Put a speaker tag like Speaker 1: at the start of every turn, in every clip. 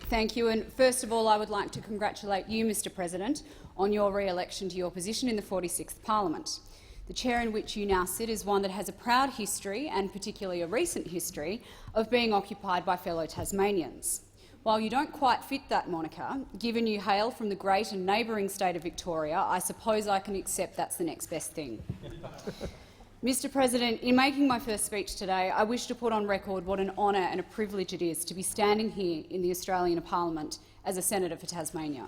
Speaker 1: Thank you. And first of all, I would like to congratulate you, Mr President, on your re-election to your position in the 46th Parliament. The chair in which you now sit is one that has a proud history, and particularly a recent history, of being occupied by fellow Tasmanians. While you don't quite fit that moniker, given you hail from the great and neighbouring state of Victoria, I suppose I can accept that's the next best thing. Mr President, in making my first speech today, I wish to put on record what an honour and a privilege it is to be standing here in the Australian Parliament as a Senator for Tasmania.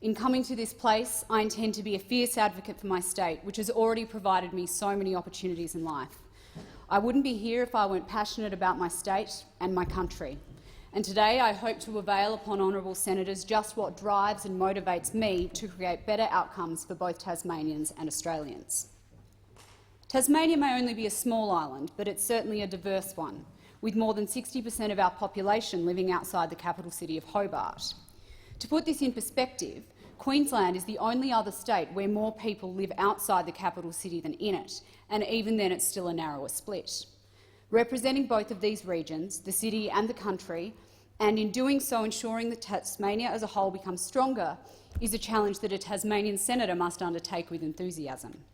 Speaker 1: In coming to this place, I intend to be a fierce advocate for my state, which has already provided me so many opportunities in life. I wouldn't be here if I weren't passionate about my state and my country. And today I hope to avail upon honourable senators just what drives and motivates me to create better outcomes for both Tasmanians and Australians. Tasmania may only be a small island, but it's certainly a diverse one, with more than 60% of our population living outside the capital city of Hobart. To put this in perspective, Queensland is the only other state where more people live outside the capital city than in it, and even then it's still a narrower split. Representing both of these regions, the city and the country, and in doing so ensuring that Tasmania as a whole becomes stronger, is a challenge that a Tasmanian senator must undertake with enthusiasm.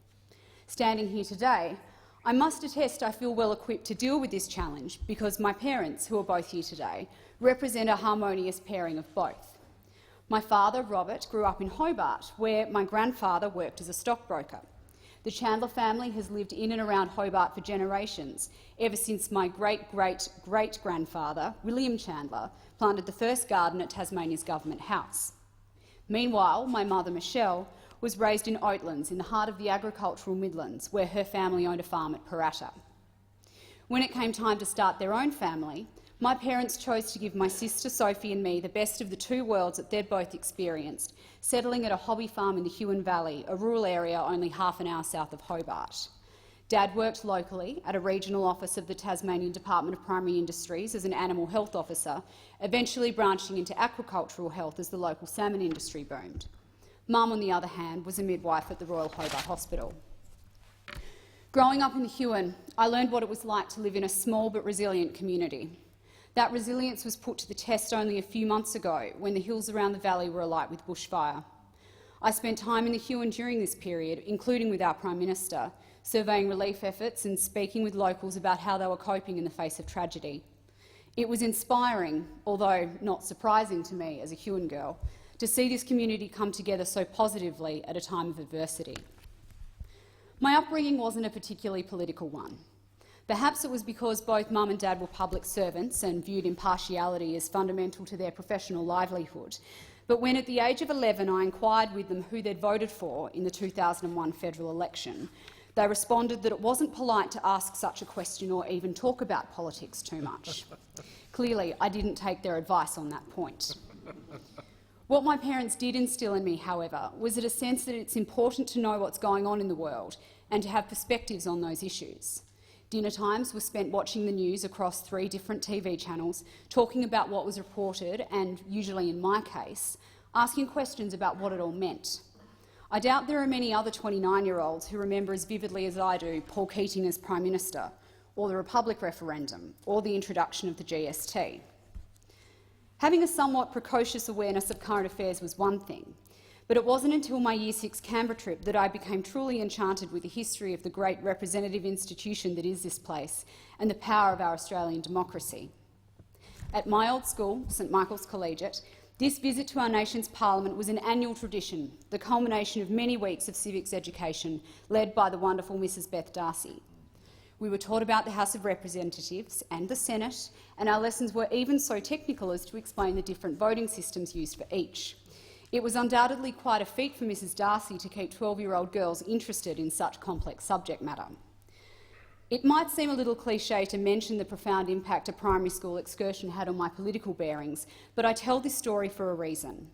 Speaker 1: Standing here today, I must attest I feel well equipped to deal with this challenge because my parents, who are both here today, represent a harmonious pairing of both. My father, Robert, grew up in Hobart, where my grandfather worked as a stockbroker. The Chandler family has lived in and around Hobart for generations, ever since my great-great-great-grandfather, William Chandler, planted the first garden at Tasmania's Government House. Meanwhile, my mother, Michelle, was raised in Oatlands, in the heart of the agricultural Midlands, where her family owned a farm at Parrata. When it came time to start their own family, my parents chose to give my sister Sophie and me the best of the two worlds that they'd both experienced, settling at a hobby farm in the Huon Valley, a rural area only half an hour south of Hobart. Dad worked locally at a regional office of the Tasmanian Department of Primary Industries as an animal health officer, eventually branching into aquacultural health as the local salmon industry boomed. Mum, on the other hand, was a midwife at the Royal Hobart Hospital. Growing up in the Huon, I learned what it was like to live in a small but resilient community. That resilience was put to the test only a few months ago, when the hills around the valley were alight with bushfire. I spent time in the Huon during this period, including with our Prime Minister, surveying relief efforts and speaking with locals about how they were coping in the face of tragedy. It was inspiring, although not surprising to me as a Huon girl, to see this community come together so positively at a time of adversity. My upbringing wasn't a particularly political one. Perhaps it was because both Mum and Dad were public servants and viewed impartiality as fundamental to their professional livelihood. But when at the age of 11 I inquired with them who they'd voted for in the 2001 federal election, they responded that it wasn't polite to ask such a question or even talk about politics too much. Clearly, I didn't take their advice on that point. What my parents did instil in me, however, was a sense that it's important to know what's going on in the world and to have perspectives on those issues. Dinner times were spent watching the news across 3 different TV channels, talking about what was reported and, usually in my case, asking questions about what it all meant. I doubt there are many other 29-year-olds who remember as vividly as I do Paul Keating as Prime Minister, or the Republic referendum, or the introduction of the GST. Having a somewhat precocious awareness of current affairs was one thing, but it wasn't until my Year 6 Canberra trip that I became truly enchanted with the history of the great representative institution that is this place and the power of our Australian democracy. At my old school, St Michael's Collegiate, this visit to our nation's parliament was an annual tradition, the culmination of many weeks of civics education led by the wonderful Mrs Beth Darcy. We were taught about the House of Representatives and the Senate, and our lessons were even so technical as to explain the different voting systems used for each. It was undoubtedly quite a feat for Mrs Darcy to keep 12-year-old girls interested in such complex subject matter. It might seem a little cliché to mention the profound impact a primary school excursion had on my political bearings, but I tell this story for a reason.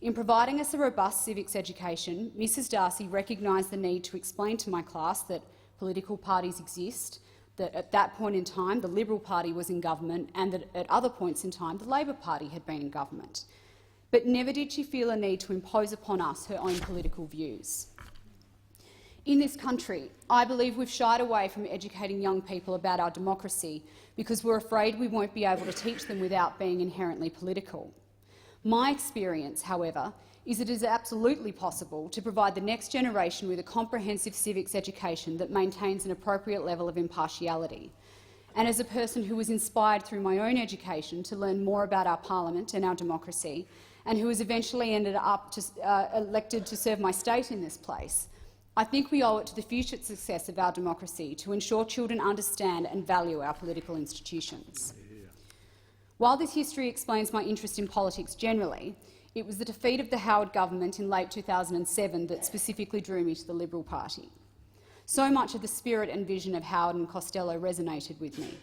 Speaker 1: In providing us a robust civics education, Mrs Darcy recognised the need to explain to my class that political parties exist, that at that point in time the Liberal Party was in government and that at other points in time the Labor Party had been in government. But never did she feel a need to impose upon us her own political views. In this country, I believe we've shied away from educating young people about our democracy because we're afraid we won't be able to teach them without being inherently political. My experience, however, is that it is absolutely possible to provide the next generation with a comprehensive civics education that maintains an appropriate level of impartiality. And as a person who was inspired through my own education to learn more about our parliament and our democracy, and who has eventually ended up elected to serve my state in this place, I think we owe it to the future success of our democracy to ensure children understand and value our political institutions. While this history explains my interest in politics generally, it was the defeat of the Howard government in late 2007 that specifically drew me to the Liberal Party. So much of the spirit and vision of Howard and Costello resonated with me.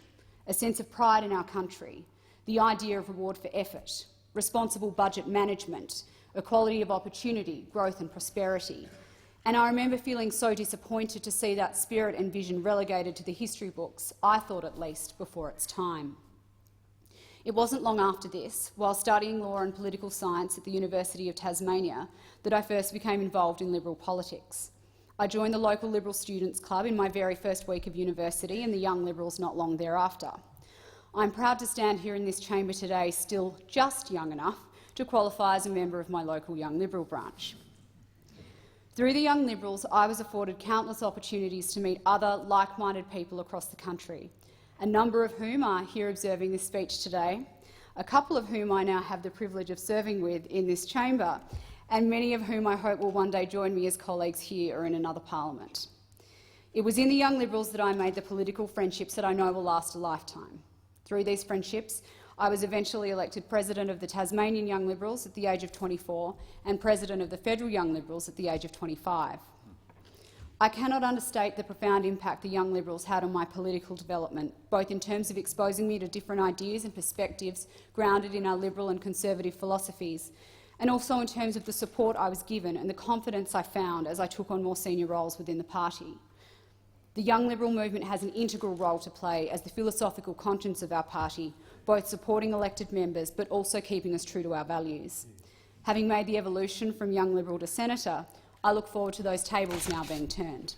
Speaker 1: A sense of pride in our country, the idea of reward for effort, responsible budget management, equality of opportunity, growth and prosperity. And I remember feeling so disappointed to see that spirit and vision relegated to the history books, I thought at least, before its time. It wasn't long after this, while studying law and political science at the University of Tasmania, that I first became involved in Liberal politics. I joined the local Liberal Students' Club in my very first week of university and the Young Liberals not long thereafter. I'm proud to stand here in this chamber today still just young enough to qualify as a member of my local Young Liberal branch. Through the Young Liberals, I was afforded countless opportunities to meet other like-minded people across the country, a number of whom are here observing this speech today, a couple of whom I now have the privilege of serving with in this chamber, and many of whom I hope will one day join me as colleagues here or in another parliament. It was in the Young Liberals that I made the political friendships that I know will last a lifetime. Through these friendships, I was eventually elected President of the Tasmanian Young Liberals at the age of 24 and President of the Federal Young Liberals at the age of 25. I cannot understate the profound impact the Young Liberals had on my political development, both in terms of exposing me to different ideas and perspectives grounded in our liberal and conservative philosophies, and also in terms of the support I was given and the confidence I found as I took on more senior roles within the party. The Young Liberal movement has an integral role to play as the philosophical conscience of our party, both supporting elected members but also keeping us true to our values. Having made the evolution from Young Liberal to Senator, I look forward to those tables now being turned.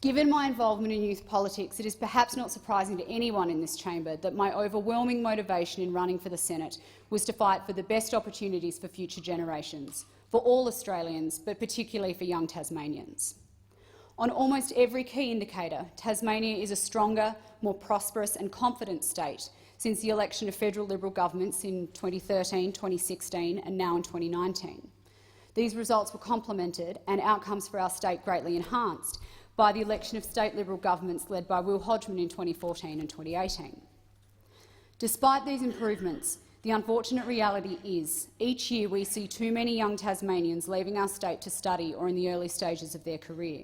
Speaker 1: Given my involvement in youth politics, it is perhaps not surprising to anyone in this chamber that my overwhelming motivation in running for the Senate was to fight for the best opportunities for future generations, for all Australians, but particularly for young Tasmanians. On almost every key indicator, Tasmania is a stronger, more prosperous and confident state since the election of federal Liberal governments in 2013, 2016 and now in 2019. These results were complemented and outcomes for our state greatly enhanced by the election of state Liberal governments led by Will Hodgman in 2014 and 2018. Despite these improvements, the unfortunate reality is each year we see too many young Tasmanians leaving our state to study or in the early stages of their career.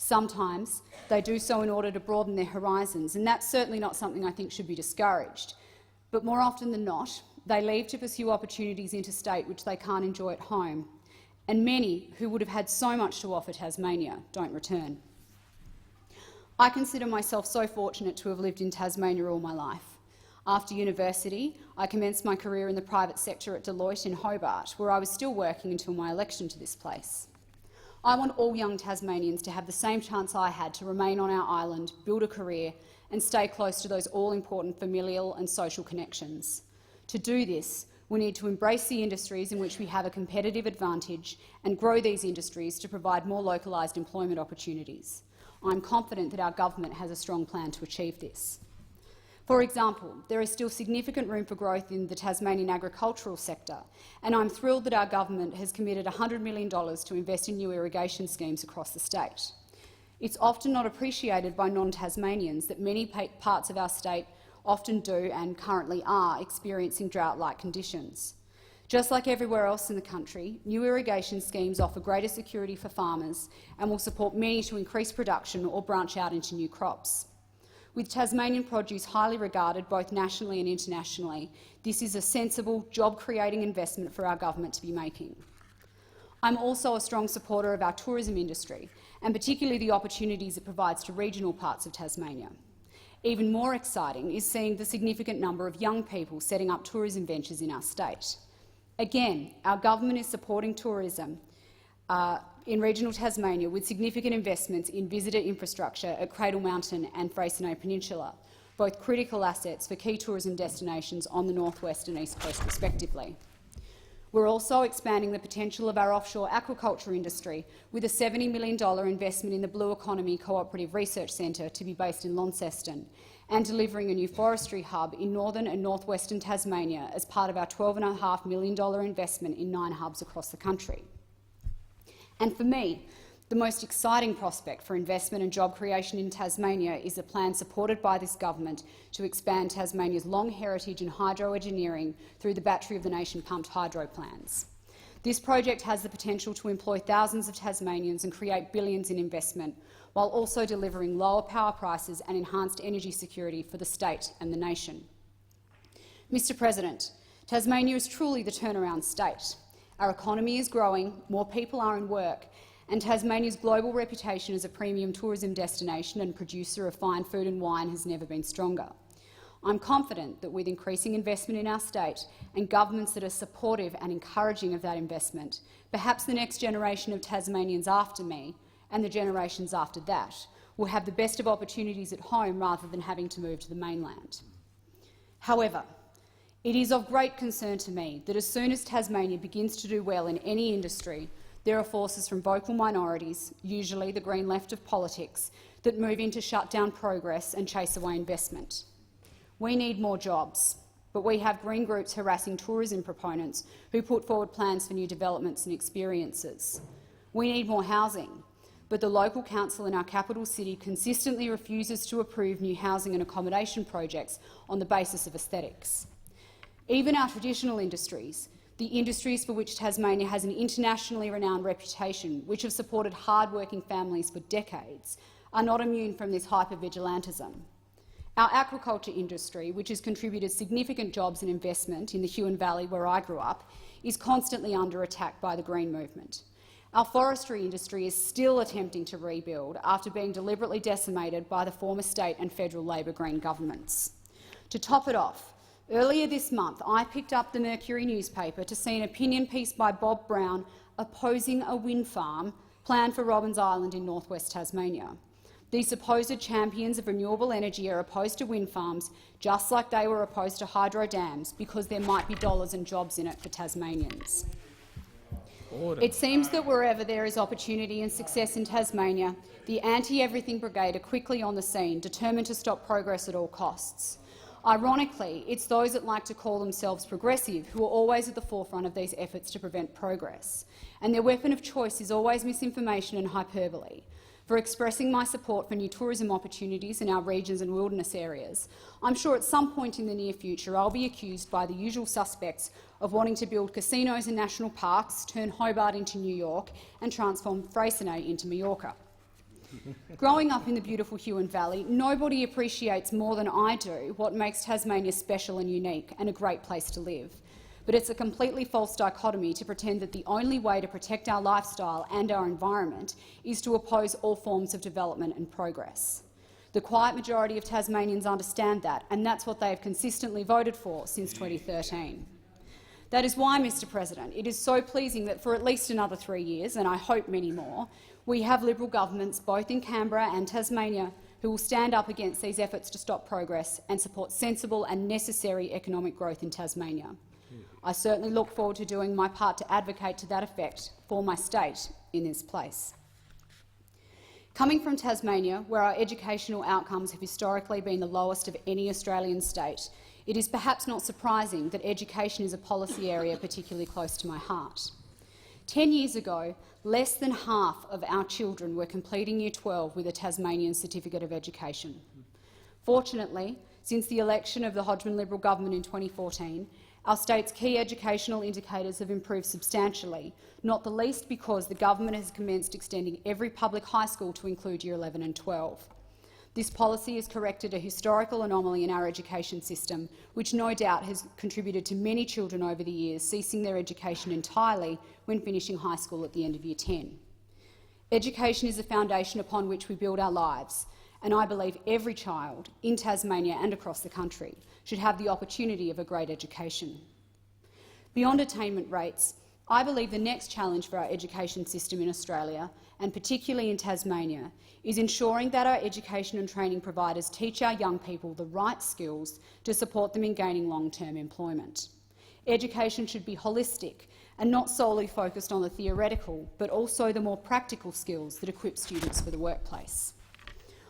Speaker 1: Sometimes they do so in order to broaden their horizons, and that's certainly not something I think should be discouraged. But more often than not, they leave to pursue opportunities interstate which they can't enjoy at home, and many who would have had so much to offer Tasmania don't return. I consider myself so fortunate to have lived in Tasmania all my life. After university, I commenced my career in the private sector at Deloitte in Hobart, where I was still working until my election to this place. I want all young Tasmanians to have the same chance I had to remain on our island, build a career and stay close to those all-important familial and social connections. To do this, we need to embrace the industries in which we have a competitive advantage and grow these industries to provide more localised employment opportunities. I'm confident that our government has a strong plan to achieve this. For example, there is still significant room for growth in the Tasmanian agricultural sector, and I'm thrilled that our government has committed $100 million to invest in new irrigation schemes across the state. It's often not appreciated by non-Tasmanians that many parts of our state often do and currently are experiencing drought-like conditions. Just like everywhere else in the country, new irrigation schemes offer greater security for farmers and will support many to increase production or branch out into new crops. With Tasmanian produce highly regarded both nationally and internationally, this is a sensible, job-creating investment for our government to be making. I'm also a strong supporter of our tourism industry, and particularly the opportunities it provides to regional parts of Tasmania. Even more exciting is seeing the significant number of young people setting up tourism ventures in our state. Again, our government is supporting tourism in regional Tasmania with significant investments in visitor infrastructure at Cradle Mountain and Freycinet Peninsula, both critical assets for key tourism destinations on the northwest and east coast respectively. We're also expanding the potential of our offshore aquaculture industry with a $70 million investment in the Blue Economy Cooperative Research Centre to be based in Launceston, and delivering a new forestry hub in northern and northwestern Tasmania as part of our $12.5 million investment in 9 hubs across the country. And for me, the most exciting prospect for investment and job creation in Tasmania is a plan supported by this government to expand Tasmania's long heritage in hydroengineering through the Battery of the Nation pumped hydro plants. This project has the potential to employ thousands of Tasmanians and create billions in investment, while also delivering lower power prices and enhanced energy security for the state and the nation. Mr President, Tasmania is truly the turnaround state. Our economy is growing, more people are in work, and Tasmania's global reputation as a premium tourism destination and producer of fine food and wine has never been stronger. I'm confident that with increasing investment in our state and governments that are supportive and encouraging of that investment, perhaps the next generation of Tasmanians after me and the generations after that will have the best of opportunities at home rather than having to move to the mainland. However, it is of great concern to me that as soon as Tasmania begins to do well in any industry, there are forces from vocal minorities, usually the Green left of politics, that move in to shut down progress and chase away investment. We need more jobs, but we have Green groups harassing tourism proponents who put forward plans for new developments and experiences. We need more housing, but the local council in our capital city consistently refuses to approve new housing and accommodation projects on the basis of aesthetics. Even our traditional industries, the industries for which Tasmania has an internationally renowned reputation, which have supported hard-working families for decades, are not immune from this hyper-vigilantism. Our aquaculture industry, which has contributed significant jobs and investment in the Huon Valley where I grew up, is constantly under attack by the Green movement. Our forestry industry is still attempting to rebuild after being deliberately decimated by the former state and federal Labor Green governments. To top it off, earlier this month I picked up the Mercury newspaper to see an opinion piece by Bob Brown opposing a wind farm planned for Robbins Island in northwest Tasmania. These supposed champions of renewable energy are opposed to wind farms just like they were opposed to hydro dams because there might be dollars and jobs in it for Tasmanians.
Speaker 2: Order.
Speaker 1: It seems that wherever there is opportunity and success in Tasmania, the Anti-Everything Brigade are quickly on the scene, determined to stop progress at all costs. Ironically, it's those that like to call themselves progressive who are always at the forefront of these efforts to prevent progress, and their weapon of choice is always misinformation and hyperbole. For expressing my support for new tourism opportunities in our regions and wilderness areas, I'm sure at some point in the near future I'll be accused by the usual suspects of wanting to build casinos and national parks, turn Hobart into New York and transform Freycinet into Mallorca. Growing up in the beautiful Huon Valley, nobody appreciates more than I do what makes Tasmania special and unique and a great place to live. But it's a completely false dichotomy to pretend that the only way to protect our lifestyle and our environment is to oppose all forms of development and progress. The quiet majority of Tasmanians understand that, and that's what they have consistently voted for since 2013. That is why, Mr President, it is so pleasing that for at least another 3 years, and I hope many more, we have Liberal governments both in Canberra and Tasmania who will stand up against these efforts to stop progress and support sensible and necessary economic growth in Tasmania. I certainly look forward to doing my part to advocate to that effect for my state in this place. Coming from Tasmania, where our educational outcomes have historically been the lowest of any Australian state, it is perhaps not surprising that education is a policy area particularly close to my heart. 10 years ago, less than half of our children were completing Year 12 with a Tasmanian Certificate of Education. Fortunately, since the election of the Hodgman Liberal government in 2014, our state's key educational indicators have improved substantially, not the least because the government has commenced extending every public high school to include Year 11 and 12. This policy has corrected a historical anomaly in our education system, which no doubt has contributed to many children over the years ceasing their education entirely when finishing high school at the end of Year 10. Education is the foundation upon which we build our lives, and I believe every child in Tasmania and across the country should have the opportunity of a great education. Beyond attainment rates, I believe the next challenge for our education system in Australia, and particularly in Tasmania, is ensuring that our education and training providers teach our young people the right skills to support them in gaining long-term employment. Education should be holistic and not solely focused on the theoretical, but also the more practical skills that equip students for the workplace.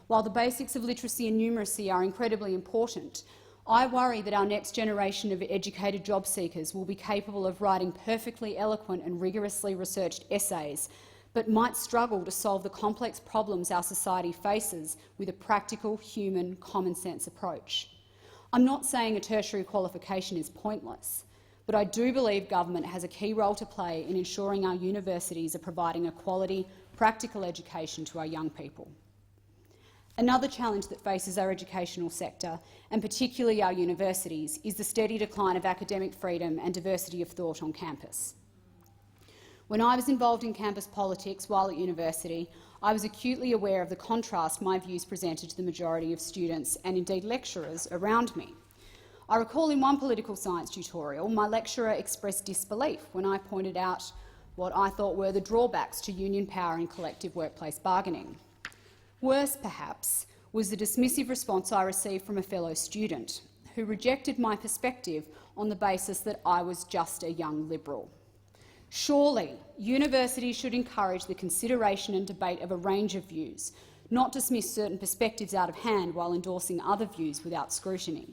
Speaker 1: While the basics of literacy and numeracy are incredibly important, I worry that our next generation of educated job seekers will be capable of writing perfectly eloquent and rigorously researched essays, but might struggle to solve the complex problems our society faces with a practical, human, common-sense approach. I'm not saying a tertiary qualification is pointless, but I do believe government has a key role to play in ensuring our universities are providing a quality, practical education to our young people. Another challenge that faces our educational sector, and particularly our universities, is the steady decline of academic freedom and diversity of thought on campus. When I was involved in campus politics while at university, I was acutely aware of the contrast my views presented to the majority of students and indeed lecturers around me. I recall in one political science tutorial, my lecturer expressed disbelief when I pointed out what I thought were the drawbacks to union power and collective workplace bargaining. Worse, perhaps, was the dismissive response I received from a fellow student who rejected my perspective on the basis that I was just a young Liberal. Surely, universities should encourage the consideration and debate of a range of views, not dismiss certain perspectives out of hand while endorsing other views without scrutiny.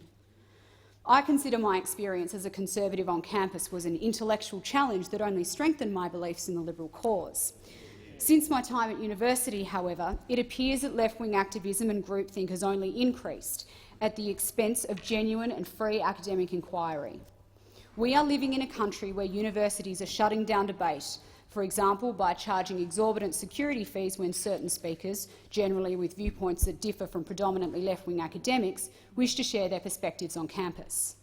Speaker 1: I consider my experience as a Conservative on campus was an intellectual challenge that only strengthened my beliefs in the Liberal cause. Since my time at university, however, it appears that left-wing activism and groupthink has only increased at the expense of genuine and free academic inquiry. We are living in a country where universities are shutting down debate, for example by charging exorbitant security fees when certain speakers, generally with viewpoints that differ from predominantly left-wing academics, wish to share their perspectives on campus.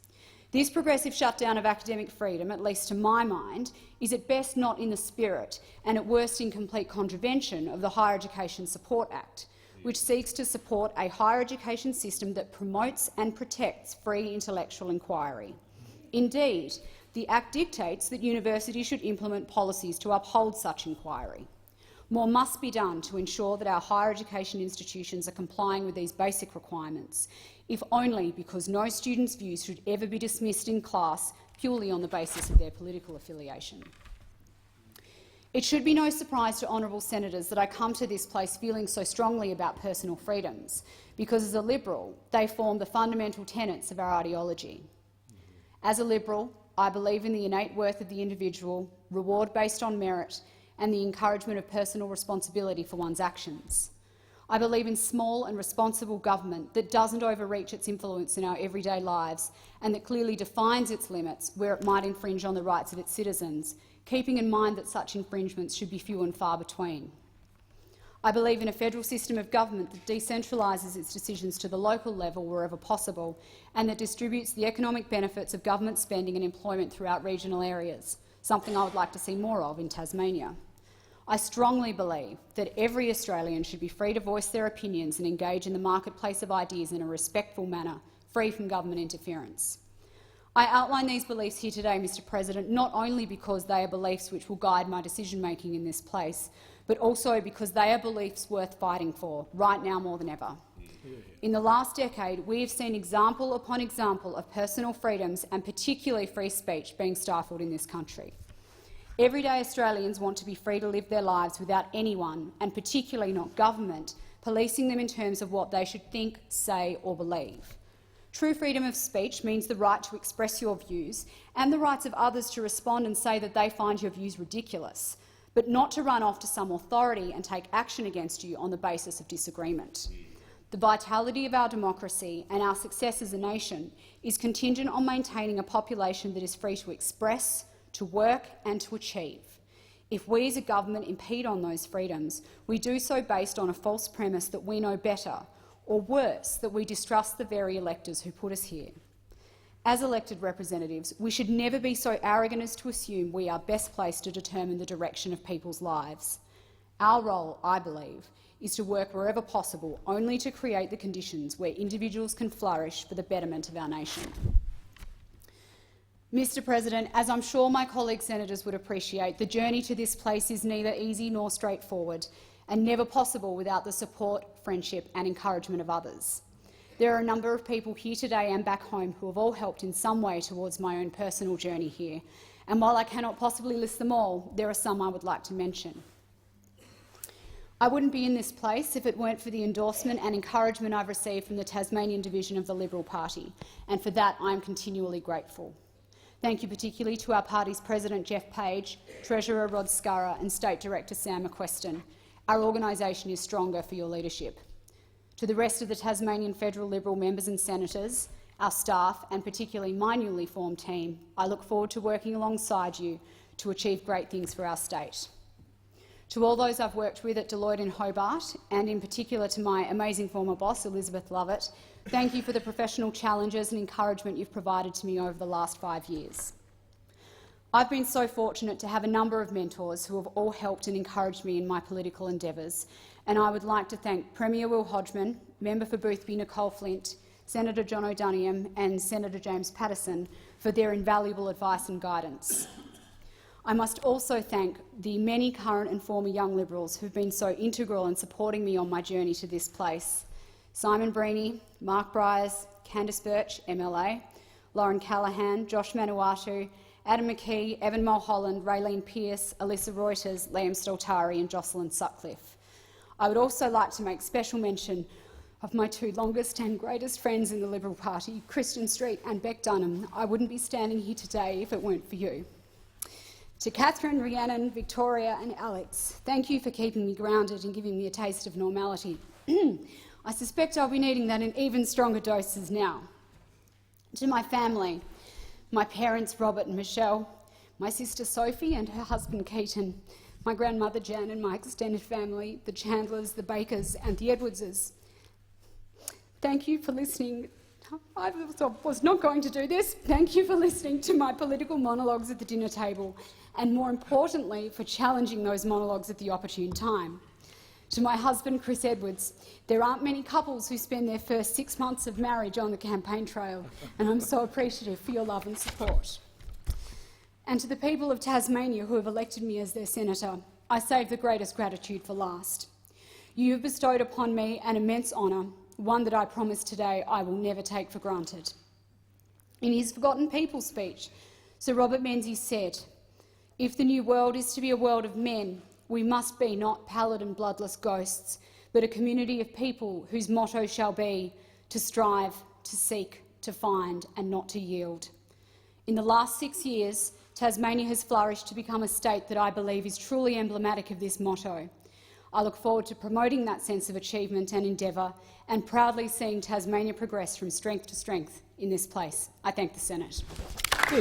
Speaker 1: This progressive shutdown of academic freedom, at least to my mind, is at best not in the spirit and at worst in complete contravention of the Higher Education Support Act, which seeks to support a higher education system that promotes and protects free intellectual inquiry. Indeed, the Act dictates that universities should implement policies to uphold such inquiry. More must be done to ensure that our higher education institutions are complying with these basic requirements, if only because no student's views should ever be dismissed in class purely on the basis of their political affiliation. It should be no surprise to honourable senators that I come to this place feeling so strongly about personal freedoms, because as a Liberal, they form the fundamental tenets of our ideology. As a Liberal, I believe in the innate worth of the individual, reward based on merit, and the encouragement of personal responsibility for one's actions. I believe in small and responsible government that doesn't overreach its influence in our everyday lives and that clearly defines its limits where it might infringe on the rights of its citizens, keeping in mind that such infringements should be few and far between. I believe in a federal system of government that decentralises its decisions to the local level wherever possible and that distributes the economic benefits of government spending and employment throughout regional areas, something I would like to see more of in Tasmania. I strongly believe that every Australian should be free to voice their opinions and engage in the marketplace of ideas in a respectful manner, free from government interference. I outline these beliefs here today, Mr President, not only because they are beliefs which will guide my decision-making in this place, but also because they are beliefs worth fighting for, right now more than ever. In the last decade, we have seen example upon example of personal freedoms and particularly free speech being stifled in this country. Everyday Australians want to be free to live their lives without anyone, and particularly not government, policing them in terms of what they should think, say or believe. True freedom of speech means the right to express your views and the rights of others to respond and say that they find your views ridiculous, but not to run off to some authority and take action against you on the basis of disagreement. The vitality of our democracy and our success as a nation is contingent on maintaining a population that is free to express, to work and to achieve. If we as a government impede on those freedoms, we do so based on a false premise that we know better, or worse, that we distrust the very electors who put us here. As elected representatives, we should never be so arrogant as to assume we are best placed to determine the direction of people's lives. Our role, I believe, is to work wherever possible only to create the conditions where individuals can flourish for the betterment of our nation. Mr President, as I'm sure my colleague senators would appreciate, the journey to this place is neither easy nor straightforward, and never possible without the support, friendship and encouragement of others. There are a number of people here today and back home who have all helped in some way towards my own personal journey here, and while I cannot possibly list them all, there are some I would like to mention. I wouldn't be in this place if it weren't for the endorsement and encouragement I've received from the Tasmanian division of the Liberal Party, and for that I am continually grateful. Thank you particularly to our party's President Jeff Page, Treasurer Rod Scurra and State Director Sam McQuestion. Our organisation is stronger for your leadership. To the rest of the Tasmanian Federal Liberal members and senators, our staff and particularly my newly formed team, I look forward to working alongside you to achieve great things for our state. To all those I've worked with at Deloitte in Hobart, and in particular to my amazing former boss, Elizabeth Lovett, thank you for the professional challenges and encouragement you've provided to me over the last 5 years. I've been so fortunate to have a number of mentors who have all helped and encouraged me in my political endeavours, and I would like to thank Premier Will Hodgman, Member for Boothby Nicole Flint, Senator John O'Donoghue and Senator James Paterson for their invaluable advice and guidance. I must also thank the many current and former young Liberals who have been so integral in supporting me on my journey to this place. Simon Breeny, Mark Bryers, Candice Birch, MLA, Lauren Callaghan, Josh Manuatu, Adam McKee, Evan Mulholland, Raylene Pearce, Alyssa Reuters, Liam Stoltari and Jocelyn Sutcliffe. I would also like to make special mention of my two longest and greatest friends in the Liberal Party, Kristen Street and Beck Dunham. I wouldn't be standing here today if it weren't for you. To Catherine, Rhiannon, Victoria and Alex, thank you for keeping me grounded and giving me a taste of normality. I suspect I'll be needing that in even stronger doses now. To my family, my parents Robert and Michelle, my sister Sophie and her husband Keaton, my grandmother Jan and my extended family, the Chandlers, the Bakers and the Edwardses. Thank you for listening. I was not going to do this. Thank you for listening to my political monologues at the dinner table, and more importantly, for challenging those monologues at the opportune time. To my husband, Chris Edwards, there aren't many couples who spend their first 6 months of marriage on the campaign trail, and I'm so appreciative for your love and support. And to the people of Tasmania who have elected me as their senator, I save the greatest gratitude for last. You have bestowed upon me an immense honour, one that I promise today I will never take for granted. In his Forgotten People speech, Sir Robert Menzies said, "If the new world is to be a world of men, we must be not pallid and bloodless ghosts, but a community of people whose motto shall be to strive, to seek, to find and not to yield." In the last 6 years, Tasmania has flourished to become a state that I believe is truly emblematic of this motto. I look forward to promoting that sense of achievement and endeavour and proudly seeing Tasmania progress from strength to strength in this place. I thank the Senate.
Speaker 2: Good.